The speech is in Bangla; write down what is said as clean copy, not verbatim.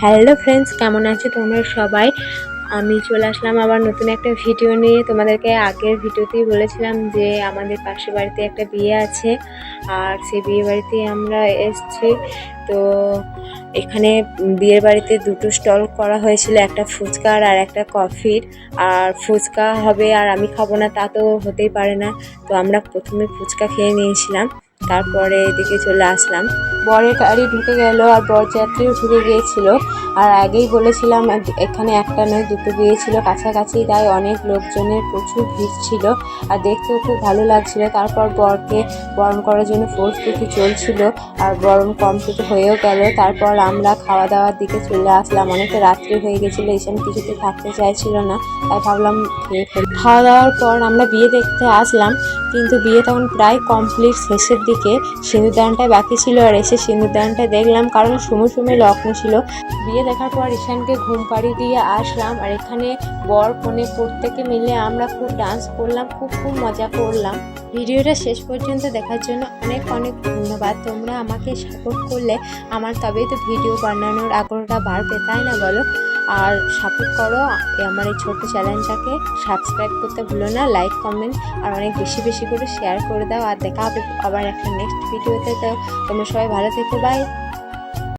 হ্যালো ফ্রেন্ডস, কেমন আছো তোমরা সবাই? আমি চলে আসলাম আবার নতুন একটা ভিডিও নিয়ে। তোমাদেরকে আগের ভিডিওতেই বলেছিলাম যে আমাদের পাশের বাড়িতে একটা বিয়ে আছে, আর সেই বিয়ে বাড়িতে আমরা এসেছি। তো এখানে বিয়ের বাড়িতে দুটো স্টল করা হয়েছিল, একটা ফুচকার আর একটা কফির। আর ফুচকা হবে আর আমি খাবো না তা তো হতেই পারে না। তো আমরা প্রথমে ফুচকা খেয়ে নিয়েছিলাম, তারপরে এদিকে চলে আসলাম। বরের গাড়ি ঢুকে গেল আর বরযাত্রীও ঢুকে গিয়েছিল। আর আগেই বলেছিলাম এখানে একটা নয় দুটো বিয়ে ছিল কাছাকাছি, তাই অনেক লোকজনের প্রচুর ভিড় ছিল আর দেখতেও খুব ভালো লাগছিল। তারপর বরকে বরণ করার জন্য প্রস্তুতি চলছিল আর বরণ কমপ্লিট হয়েও গেল। তারপর আমরা খাওয়া দাওয়ার দিকে চলে আসলাম। অনেকটা রাত্রি হয়ে গেছিলো, এসব কিছুতে থাকতে চাইছিল না, তাই ভাবলাম খেয়ে ফেলি। খাওয়া দাওয়ার পর আমরা বিয়ে দেখতে আসলাম, কিন্তু বিয়ে তখন প্রায় কমপ্লিট শেষের দিকে। সিঁদুরদানটাই বাকি ছিল আর এসে সিঁদুরদানটা দেখলাম, কারণ সময় লগ্ন ছিল। বিয়ে দেখার পর ঈশানকে ঘুম পাড়িয়ে দিয়ে আসলাম, আর এখানে বর কনে প্রত্যেকে মিলে আমরা খুব ডান্স করলাম, খুব মজা করলাম। ভিডিওটা শেষ পর্যন্ত দেখার জন্য অনেক ধন্যবাদ। তোমরা আমাকে সাপোর্ট করলে আমার তবেই তো ভিডিও বানানোর আগ্রহটা বাড়বে, তাই না বলো? আর সাপোর্ট করো আমার এই ছোট্ট চ্যানেলটাকে। সাবস্ক্রাইব করতে ভুলো না, লাইক কমেন্ট আর অনেক বেশি করে শেয়ার করে দাও। আর দেখা হবে আবার একটা নেক্সট ভিডিওতে। তো তোমরা সবাই ভালো থেকো, বাই।